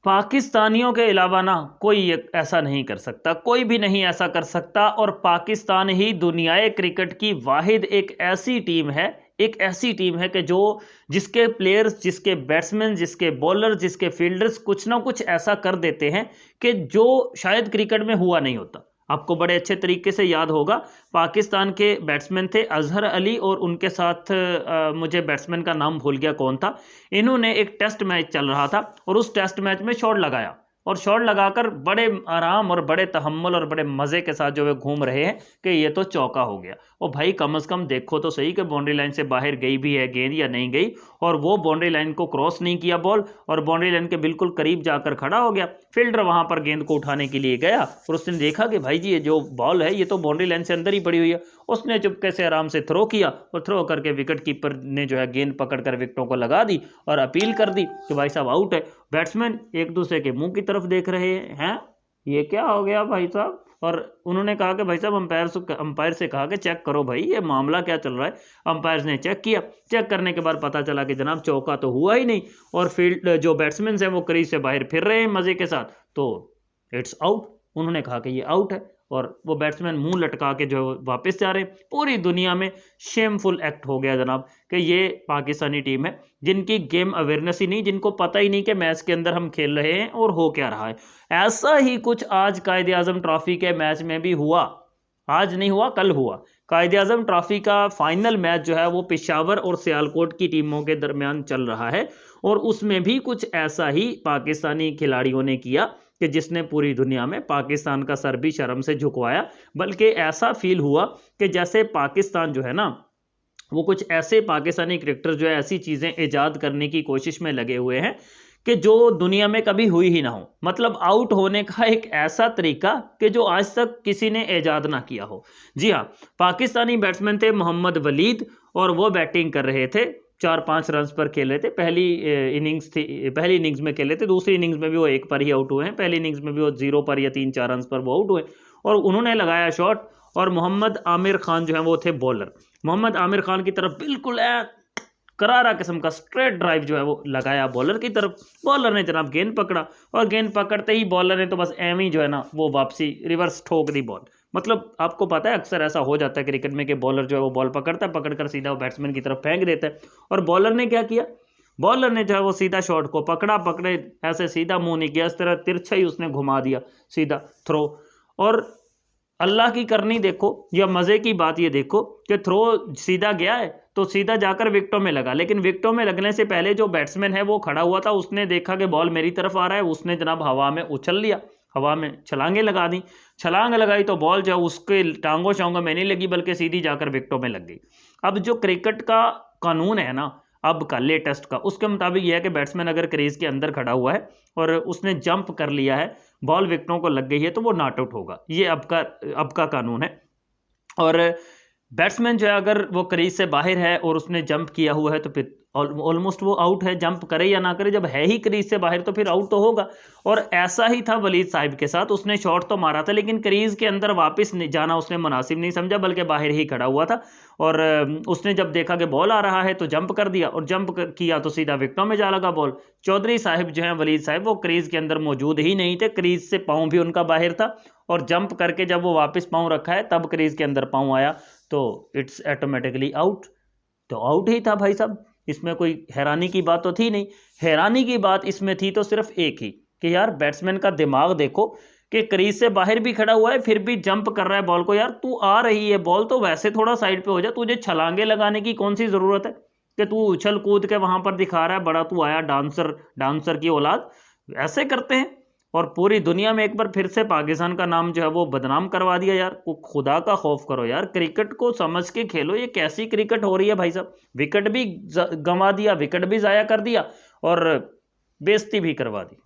पाकिस्तानियों के अलावा ना कोई ऐसा नहीं कर सकता, कोई भी नहीं ऐसा कर सकता। और पाकिस्तान ही दुनियाए क्रिकेट की वाहिद एक ऐसी टीम है, एक ऐसी टीम है कि जो जिसके प्लेयर्स, जिसके बैट्समैन, जिसके बॉलर, जिसके फील्डर्स कुछ ना कुछ ऐसा कर देते हैं कि जो शायद क्रिकेट में हुआ नहीं होता। आपको बड़े अच्छे तरीके से याद होगा, पाकिस्तान के बैट्समैन थे अजहर अली और उनके साथ मुझे बैट्समैन का नाम भूल गया कौन था। इन्होंने एक टेस्ट मैच चल रहा था और उस टेस्ट मैच में शॉट लगाया और शॉट लगाकर बड़े आराम और बड़े तहम्मुल और बड़े मज़े के साथ जो वे घूम रहे हैं कि ये तो चौका हो गया। और भाई कम से कम देखो तो सही कि बाउंड्री लाइन से बाहर गई भी है गेंद या नहीं गई, और वो बाउंड्री लाइन को क्रॉस नहीं किया बॉल और बाउंड्री लाइन के बिल्कुल करीब जाकर खड़ा हो गया। फील्डर वहां पर गेंद को उठाने के लिए गया और उसने देखा कि भाई जी ये जो बॉल है ये तो बाउंड्री लाइन से अंदर ही पड़ी हुई है। उसने चुपके से आराम से थ्रो किया और थ्रो करके विकेट कीपर ने जो है गेंद पकड़कर विकेटों को लगा दी और अपील कर दी कि भाई साहब आउट है। बैट्समैन एक दूसरे के मुंह की तरफ देख रहे हैं, ये क्या हो गया भाई साहब। और उन्होंने कहा कि भाई साहब अंपायर से कहा कि चेक करो भाई ये मामला क्या चल रहा है। अंपायर ने चेक किया, चेक करने के बाद पता चला कि जनाब चौका तो हुआ ही नहीं और फील्ड जो बैट्समैन हैं वो क्रीज से बाहर फिर रहे हैं मजे के साथ, तो इट्स आउट। उन्होंने कहा कि ये आउट है और वो बैट्समैन मुंह लटका के जो वापस जा रहे हैं। पूरी दुनिया में शेमफुल एक्ट हो गया जनाब कि ये पाकिस्तानी टीम है जिनकी गेम अवेयरनेस ही नहीं, जिनको पता ही नहीं कि मैच के अंदर हम खेल रहे हैं और हो क्या रहा है। ऐसा ही कुछ आज कायदे आजम ट्रॉफी के मैच में भी हुआ। आज नहीं हुआ, कल हुआ। कायदे आजम ट्रॉफी का फाइनल मैच जो है वो पेशावर और सियालकोट की टीमों के दरमियान चल रहा है और उसमें भी कुछ ऐसा ही पाकिस्तानी खिलाड़ियों ने किया कि जिसने पूरी दुनिया में पाकिस्तान का सर भी शर्म से झुकवाया। बल्कि ऐसा फील हुआ कि जैसे पाकिस्तान जो है ना वो कुछ ऐसे पाकिस्तानी क्रिकेटर जो है ऐसी चीज़ें ईजाद करने की कोशिश में लगे हुए हैं कि जो दुनिया में कभी हुई ही ना हो। मतलब आउट होने का एक ऐसा तरीका कि जो आज तक किसी ने ईजाद ना किया हो। जी हाँ, पाकिस्तानी बैट्समैन थे मोहम्मद वलीद और वो बैटिंग कर रहे थे, 4-5 रन पर खेल रहे थे। पहली इनिंग्स में खेले थे, दूसरी इनिंग्स में भी वो 1 पर ही आउट हुए हैं, पहली इनिंग्स में भी वो 0 पर या 3-4 रन पर वो आउट हुए और उन्होंने लगाया शॉट। और मोहम्मद आमिर खान जो है वो थे बॉलर। मोहम्मद आमिर खान की तरफ बिल्कुल करारा किस्म का स्ट्रेट ड्राइव जो है वो लगाया बॉलर की तरफ। बॉलर ने जनाब गेंद पकड़ा और गेंद पकड़ते ही बॉलर ने तो बस एम ही जो है ना वो वापसी रिवर्स ठोक दी बॉल। मतलब आपको पता है अक्सर ऐसा हो जाता है क्रिकेट में कि बॉलर जो है वो बॉल पकड़ता है, पकड़कर सीधा वो बैट्समैन की तरफ फेंक देता है। और बॉलर ने क्या किया, बॉलर ने जो है वो सीधा शॉट को पकड़े ऐसे सीधा मुंह नहीं किया, इस तरह तिरछा ही उसने घुमा दिया सीधा थ्रो। और अल्लाह की करनी देखो या मज़े की बात ये देखो कि थ्रो सीधा गया है तो सीधा जाकर विकेटों में लगा, लेकिन विकेटों में लगने से पहले जो बैट्समैन है वो खड़ा हुआ था, उसने देखा कि बॉल मेरी तरफ आ रहा है, उसने जनाब हवा में उछल लिया, हवा में छलांगे लगा दी। छलांग लगाई तो बॉल जो उसके टांगों शांगों में नहीं लगी बल्कि सीधी जाकर विकेटों में लग गई। अब जो क्रिकेट का कानून है ना अब का लेटेस्ट का, उसके मुताबिक यह है कि बैट्समैन अगर क्रीज के अंदर खड़ा हुआ है और उसने जंप कर लिया है, बॉल विकेटों को लग गई है, तो वो नॉट आउट होगा। ये अब का कानून है। और बैट्समैन जो है अगर वो क्रीज से बाहर है और उसने जंप किया हुआ है तो फिर ऑलमोस्ट वो आउट है, जंप करे या ना करे, जब है ही क्रीज से बाहर तो फिर आउट तो होगा। और ऐसा ही था वलीद साहिब के साथ, उसने शॉट तो मारा था लेकिन क्रीज के अंदर वापस जाना उसने मुनासिब नहीं समझा बल्कि बाहर ही खड़ा हुआ था। और उसने जब देखा कि बॉल आ रहा है तो जंप कर दिया और जंप किया तो सीधा विकेटों में जा लगा बॉल। चौधरी साहिब जो है वलीद साहिब वो क्रीज के अंदर मौजूद ही नहीं थे, क्रीज से पाँव भी उनका बाहर था और जंप करके जब वो वापस पाँव रखा है तब क्रीज के अंदर पाँव आया तो इट्स ऑटोमेटिकली आउट। तो आउट ही था भाई साहब, इसमें कोई हैरानी की बात तो थी नहीं। हैरानी की बात इसमें थी तो सिर्फ एक ही कि यार बैट्समैन का दिमाग देखो कि क्रीज से बाहर भी खड़ा हुआ है फिर भी जंप कर रहा है बॉल को। यार तू आ रही है बॉल तो वैसे थोड़ा साइड पे हो जा, तुझे छलांगे लगाने की कौन सी ज़रूरत है कि तू उछल कूद के वहां पर दिखा रहा है बड़ा तू आया डांसर की औलाद। ऐसे करते हैं और पूरी दुनिया में एक बार फिर से पाकिस्तान का नाम जो है वो बदनाम करवा दिया। यार वो खुदा का खौफ करो यार, क्रिकेट को समझ के खेलो। ये कैसी क्रिकेट हो रही है भाई साहब, विकेट भी गंवा दिया, विकेट भी ज़ाया कर दिया और बेइज्जती भी करवा दी।